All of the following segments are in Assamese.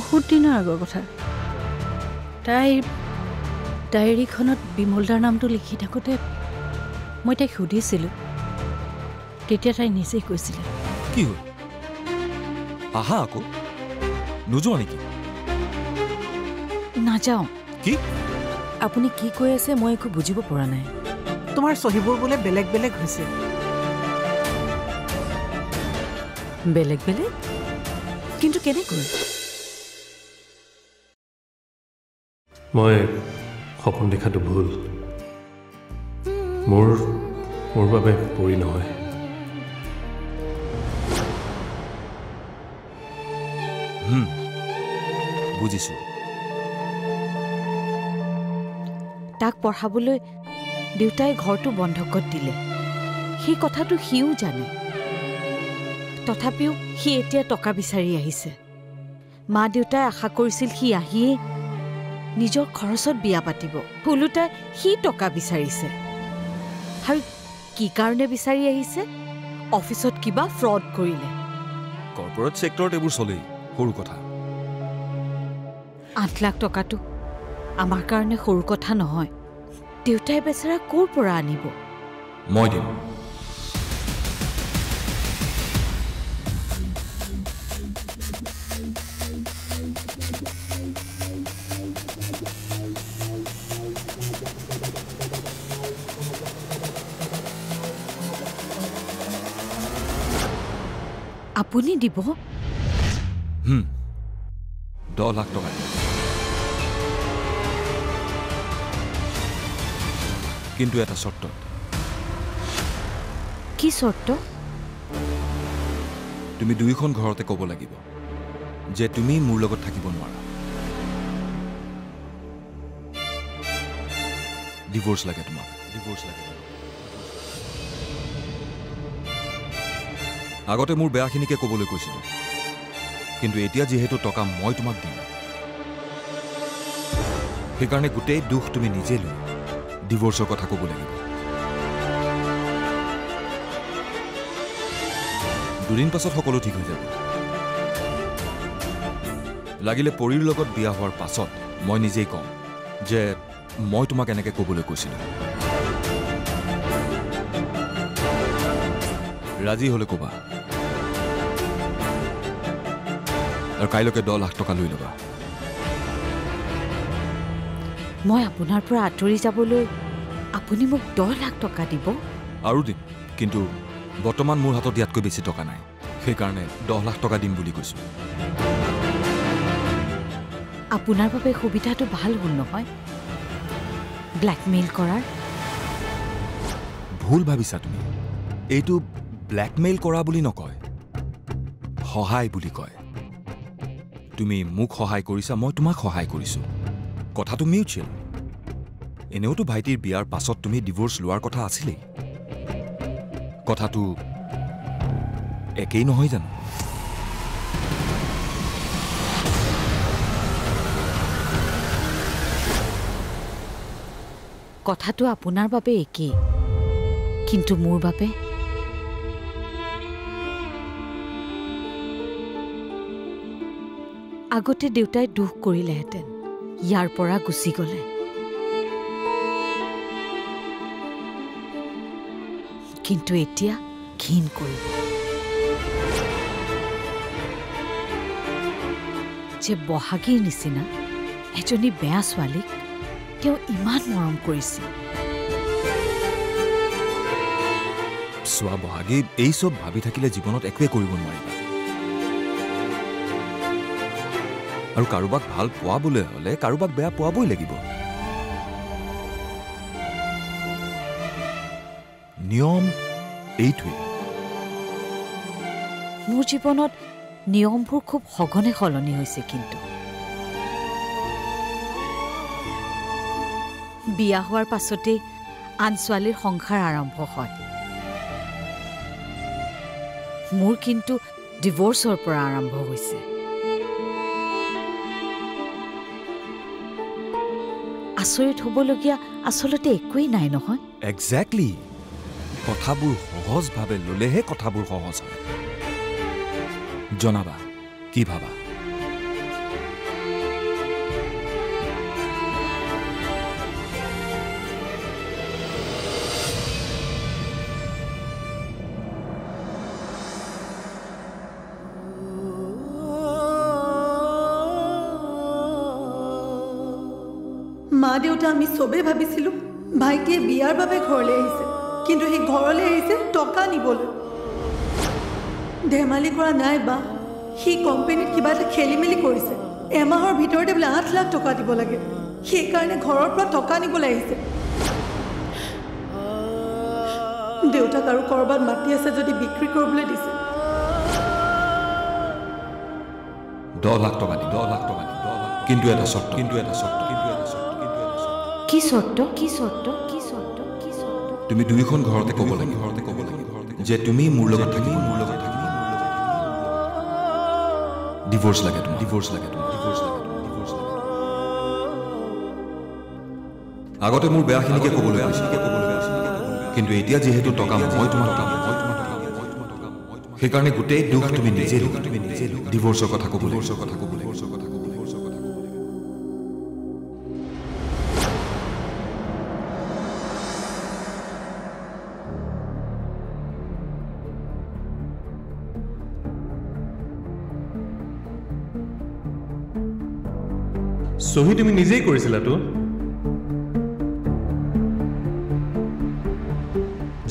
বহুত দিনৰ আগৰ কথা তাইৰ ডায়েৰীখনত বিমলদাৰ নামটো লিখি থাকোঁতে মই তাইক সুধিছিলোঁ তেতিয়া তাই নিজেই কৈছিলে কি হ'ল আহা আকৌ নোযোৱা নেকি নাযাওঁ কি আপুনি কি কৈ আছে মই একো বুজিব পৰা নাই তোমাৰ সহিবোৰ বোলে বেলেগ বেলেগ হৈছে বেলেগ বেলেগ কিন্তু কেনেকৈ মই সপোন দেখাটো ভুল মোৰ বাবে পৰি নহয় বুজিছোঁ তাক পঢ়াবলৈ দেউতাই ঘৰটো বন্ধকত দিলে সেই কথাটো সিও জানে তথাপিও সি এতিয়া টকা বিচাৰি আহিছে মা দেউতাই আশা কৰিছিল সি আহিয়ে নিজৰ খৰচত বিয়া পাতিব ওলোটাই সি টকা বিচাৰিছে আৰু কি কাৰণে বিচাৰি আহিছে অফিচত কিবা ফ্ৰড কৰিলে কৰ্পৰেট চেক্টৰত এইবোৰ চলেই সৰু কথা 8 লাখ টকাটো আমাৰ কাৰণে সৰু কথা নহয় দেউতাই বেচাৰা ক'ৰ পৰা আনিব মই দিম আপুনি দিব 10 লাখ টকা কিন্তু এটা চৰ্ত কি চৰ্ত তুমি দুইখন ঘৰতে ক'ব লাগিব যে তুমি মোৰ লগত থাকিব নোৱাৰা ডিভোৰ্স লাগে তোমাক ডিভোৰ্স লাগে আগতে মোৰ বেয়াখিনিকে ক'বলৈ কৈছিলোঁ কিন্তু এতিয়া যিহেতু টকা মই তোমাক দিম সেইকাৰণে গোটেই দুখ তুমি নিজে লৈ ডিভোৰ্সৰ কথা ক'ব লাগিব 2 দিন পাছত সকলো ঠিক হৈ যাব লাগিলে পৰীৰ লগত বিয়া হোৱাৰ পাছত মই নিজেই কম যে মই তোমাক এনেকৈ ক'বলৈ কৈছিলোঁ ৰাজি হ'লে ক'বা আৰু কাইলৈকে 10 লাখ টকা লৈ ল'বা মই আপোনাৰ পৰা আঁতৰি যাবলৈ আপুনি মোক 10 লাখ টকা দিব আৰু দিম কিন্তু বৰ্তমান মোৰ হাতত ইয়াতকৈ বেছি টকা নাই সেইকাৰণে 10 লাখ টকা দিম বুলি কৈছোঁ আপোনাৰ বাবে সুবিধাটো ভাল হ'ল নহয় ব্লেকমেইল কৰাৰ ভুল ভাবিছা তুমি এইটো ব্লেকমেইল কৰা বুলি নকয় সহায় বুলি কয় তুমি মোক সহায় কৰিছা মই তোমাক সহায় কৰিছোঁ কথাটো মিউচুৱেল এনেওতো ভাইটিৰ বিয়াৰ পাছত তুমি ডিভোৰ্স লোৱাৰ কথা আছিলেই কথাটো একেই নহয় জানো কথাটো আপোনাৰ বাবে একেই কিন্তু মোৰ বাবে আগতে দেউতাই দুখ কৰিলেহেঁতেন ইয়াৰ পৰা গুচি গ'লে কিন্তু এতিয়া ঘিণ কৰিব যে বহাগীৰ নিচিনা এজনী বেয়া ছোৱালীক তেওঁ ইমান মৰম কৰিছিল চোৱা বহাগী এই চব ভাবি থাকিলে জীৱনত একোৱে কৰিব নোৱাৰিবা আৰু কাৰোবাক ভাল পোৱাবলৈ হ'লে কাৰোবাক বেয়া পোৱাবই লাগিব নিয়ম এইটোৱে মোৰ জীৱনত নিয়মবোৰ খুব সঘনে সলনি হৈছে কিন্তু বিয়া হোৱাৰ পাছতেই আন ছোৱালীৰ সংসাৰ আৰম্ভ হয় মোৰ কিন্তু ডিভোৰ্সৰ পৰা আৰম্ভ হৈছে আচৰিত হ'বলগীয়া আচলতে একোৱেই নাই নহয় এক্সেক্টলি কথাবোৰ সহজভাৱে ল'লেহে কথাবোৰ সহজ হয় জনাবা কি ভাবা মা দেউতা আমি চবেই ভাবিছিলোঁ ভাইটিয়ে বিয়াৰ বাবে ঘৰলৈ আহিছে, কিন্তু সি ঘৰলৈ আহিছে টকা নিবলৈ। ধেমালি কৰা নাই বা, সি কোম্পানীত কিবা এটা খেলি মেলি কৰিছে। এমাহৰ ভিতৰতে বোলে 8 লাখ টকা দিব লাগে, সেইকাৰণে ঘৰৰ পৰা টকা নিবলৈ আহিছে। দেউতাক আৰু ক'ৰবাত মাটি আছে যদি বিক্ৰী কৰিবলৈ দিছে। 10 লাখ টকা দি 10 লাখ টকা দি কিন্তু এটা চৰ্ত কি চৰ্ত? কি চৰ্ত? কি চৰ্ত? কি চৰ্ত? তুমি দুইখন ঘৰতে ক'ব লাগে যে তুমি মোৰ লগত থাকিব, ডিভোৰ্স লাগে তোমাৰ, ডিভোৰ্স লাগে তোমাৰ, ডিভোৰ্স লাগে। আগতে মোৰ বেয়াখিনিকে ক'বলৈ কৈছিল, কিন্তু এতিয়া যিহেতু টকা মই তোমাৰ টকা, সেইকাৰণে গোটেই দুখ তুমি নিজে লোৱা, ডিভোৰ্সৰ কথা ক'বলৈ। চহী তুমি নিজেই কৰিছিলাতো।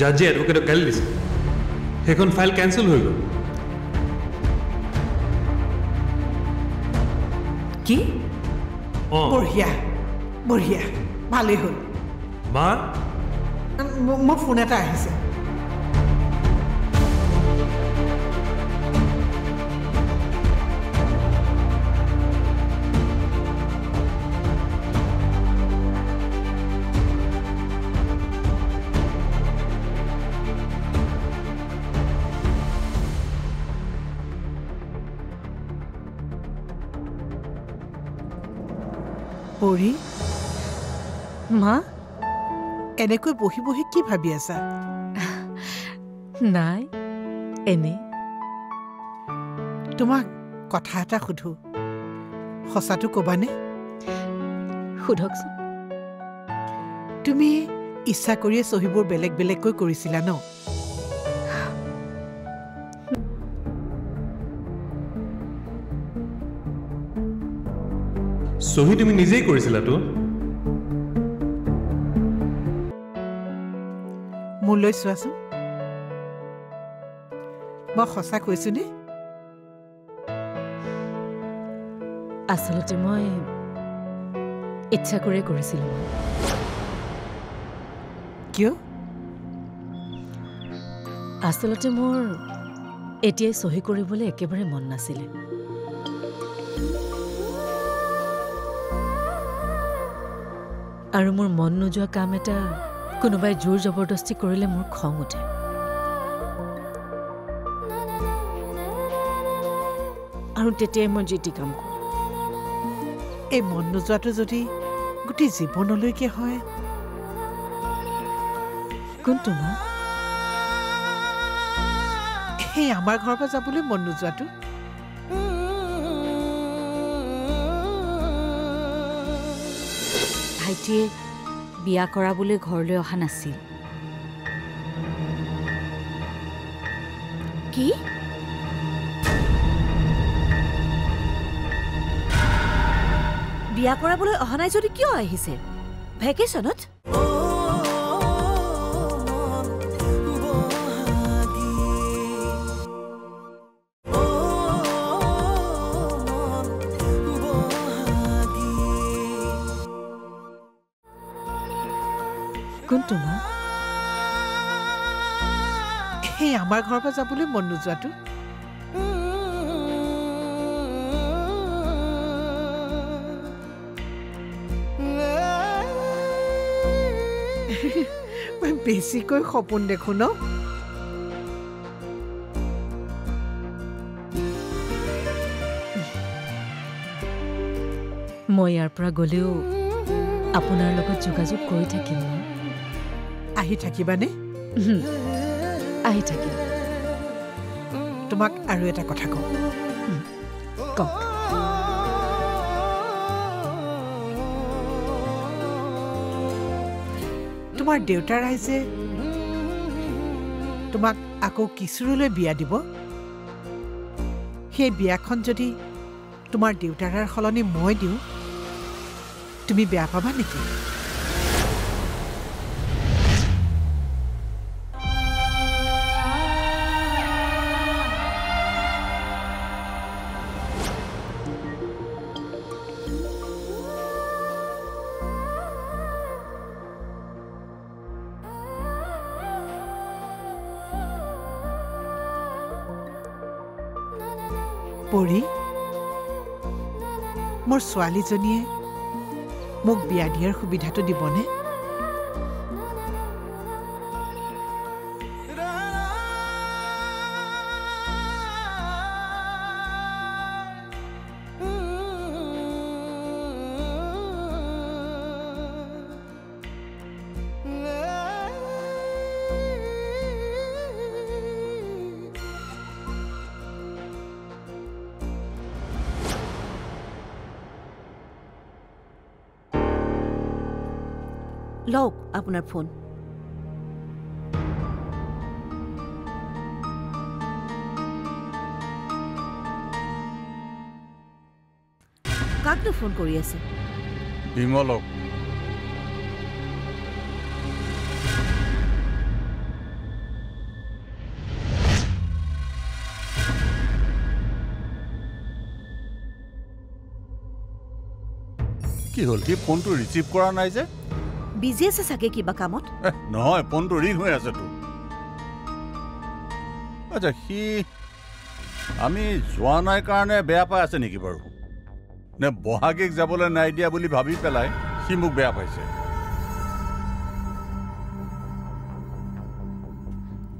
জাজে এডভোকেটক গালি দিছে, সেইখন ফাইল কেঞ্চেল হৈ গ'ল। কি? বঢ়িয়া বঢ়িয়া, ভালেই হ'ল। মা, মোৰ ফোন এটা আহিছে। পৰি, মা? এনেকৈ বহি বহি কি ভাবি আছা? নাই, এনে। তোমাক কথা এটা সুধো, সঁচাটো ক'বানে? সোধকচোন। তুমি ইচ্ছা কৰিয়ে চহীবোৰ বেলেগ বেলেগকৈ কৰিছিলা ন? চহী তুমি নিজেই কৰিছিলাতো। মোলৈ চোৱাচোন, মই সঁচা কৈছোনে? আচলতে মই ইচ্ছা কৰিয়ে কৰিছিলোঁ। কিয়? আচলতে মোৰ এতিয়াই চহী কৰিবলৈ একেবাৰে মন নাছিলে। আৰু মোৰ মন নোযোৱা কাম এটা কোনোবাই জোৰ জবৰদস্তি কৰিলে মোৰ খং উঠে। আৰু তেতিয়াই মই যি টি কাম কৰোঁ। এই মন নোযোৱাটো যদি গোটেই জীৱনলৈকে হয়? কোনটো মা? সেই আমাৰ ঘৰৰ পৰা যাবলৈ মন নোযোৱাটো? ভাইটিয়ে বিয়া কৰাবলৈ ঘৰলৈ অহা নাছিল। কি? বিয়া কৰাবলৈ অহা নাই যদি কিয় আহিছে? ভেকেশ্যনত? কোনটো মা? সেই আমাৰ ঘৰৰ পৰা যাবলৈ মন নোযোৱাটো? মই বেছিকৈ সপোন দেখোঁ ন? মই ইয়াৰ পৰা গ'লেও আপোনাৰ লগত যোগাযোগ কৰি থাকিম। আহি থাকিবানে? আহি থাকিম। তোমাক আৰু এটা কথা কওঁ। কওক। তোমাৰ দেউতা ৰাইজে তোমাক আকৌ কিশোৰলৈ বিয়া দিব। সেই বিয়াখন যদি তোমাৰ দেউতাৰাৰ সলনি মই দিওঁ, তুমি বেয়া পাবা নেকি? পৰি, মোৰ ছোৱালীজনীয়ে মোক বিয়া দিয়াৰ সুবিধাটো দিবনে? লওক আপোনাৰ ফোন। কাকনো ফোন কৰি আছে? বিমলক। কি হ'ল, সি ফোনটো ৰিচিভ কৰা নাই যে? বিজি আছে চাগে কিবা কামত। নহয়, ফোনটো ৰিং হৈ আছে তো। আচ্ছা, সি আমি যোৱা নাই কাৰণে বেয়া পাই আছে নেকি বাৰু? নে বহাগীক যাবলৈ নাই দিয়া বুলি ভাবি পেলাই সি মোক বেয়া পাইছে?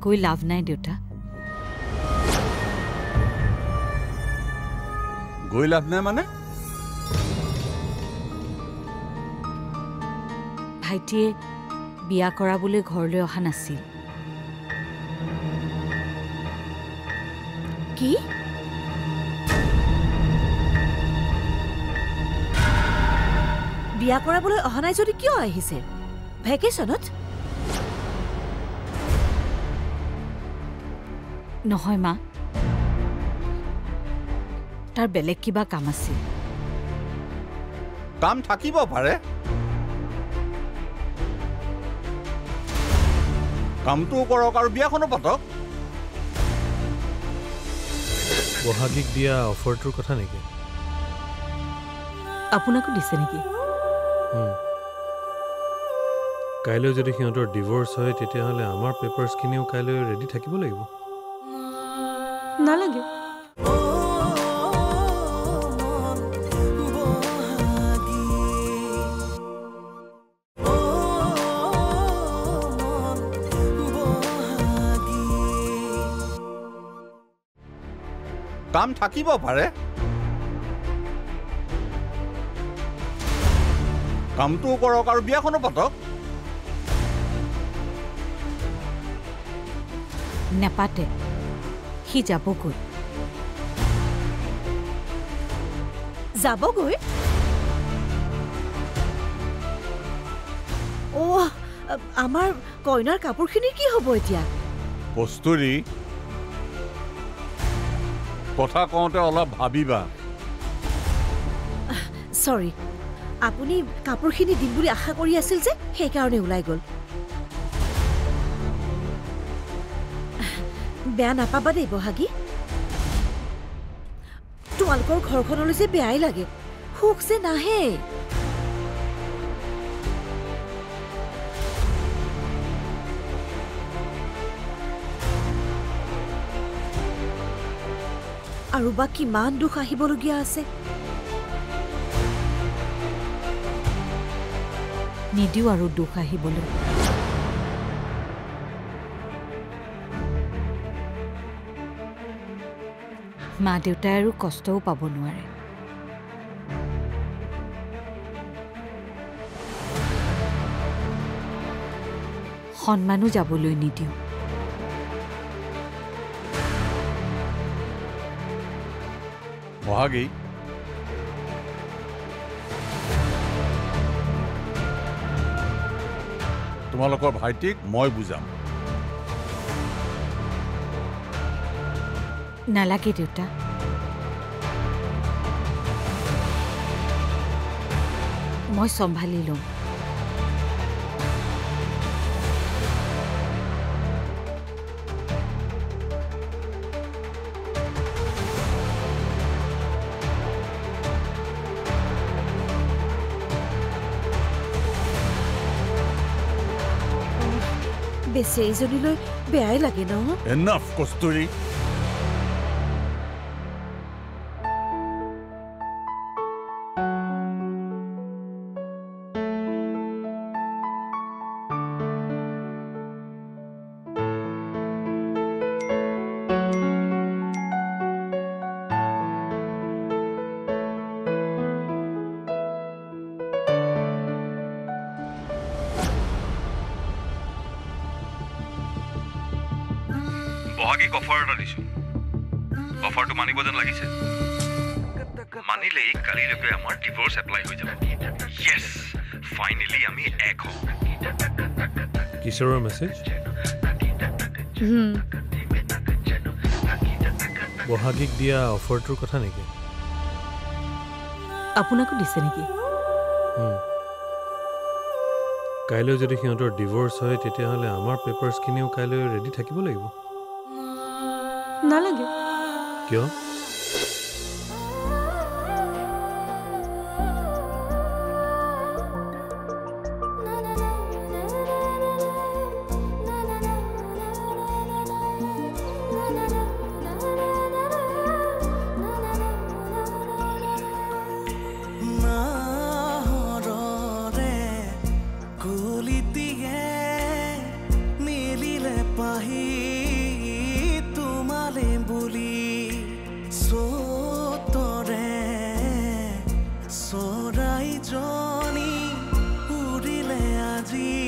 কৈ লাভ নাই দেউতা। গৈ লাভ নাই মানে? ভাইটিয়ে বিয়া কৰাবলৈ ঘৰলৈ অহা নাছিল। কি? বিয়া কৰাবলৈ অহা নাই যদি কিয় আহিছে? ভেকেশ্যনত? নহয় মা, তাৰ বেলেগ কিবা কাম আছিল। কাম থাকিব পাৰে, কামটোও কৰক আৰু বিয়াখনো পাতক। বহাগীক দিয়া অফাৰটোৰ কথা নেকি? আপোনাকো দিছে নেকি? কাইলৈ যদি সিহঁতৰ ডিভোৰ্চ হয় তেতিয়াহ'লে আমাৰ পেপাৰ্ছখিনিও কাইলৈ ৰেডি থাকিব লাগিব। নালাগে। কাম থাকিব পাৰে, কামটোও কৰক আৰু বিয়াখনো পাতক। নেপাতে, সি যাবগৈ। যাবগৈ? অ', আমাৰ কইনাৰ কাপোৰখিনিৰ কি হ'ব এতিয়া? কস্তুৰী, কথা কওঁতে অলপ ভাবিবা। চৰি, আপুনি কাপোৰখিনি দিম বুলি আশা কৰি আছিল যে সেইকাৰণে ওলাই গ'ল। বেয়া নাপাবা দেই বহাগী, তোমালোকৰ ঘৰখনলৈ যে বেয়াই লাগে, সুখ যে নাহে। আৰু বা কিমান দুখ আহিবলগীয়া আছে। নিদিও আৰু দুখ আহিবলৈ। মা দেউতাই আৰু কষ্টও পাব নোৱাৰে। সন্মানো যাবলৈ নিদিওঁ। বহাগী, তোমালোকৰ ভাইটিক মই বুজাম। নালাগে দেউতা, মই চম্ভালি লওঁ। বেচেৰীজনীলৈ বেয়াই লাগে ন? এনাফ কস্তুৰী। বহাগীক অফাৰ এটা দিছোঁ। অফাৰটো মানিব যেন লাগিছে। মানিলেই কালিলৈকে আমাৰ ডিভোৰ্চ এপ্লাই হৈ যাব। য়েছ, ফাইনেলি আমি এক হওঁ। কিশোৰৰ মেছেজ বহাগীক দিয়া অফাৰটোৰ কথা নেকি? আপোনাকো দিছে নেকি? কাইলৈ যদি সিহঁতৰ ডিভোৰ্চ হয় তেতিয়াহ'লে আমাৰ পেপাৰ্ছখিনিও কাইলৈ ৰেডি থাকিব লাগিব। নালাগে। কিয়? চৰাই জনী উৰিলে আজি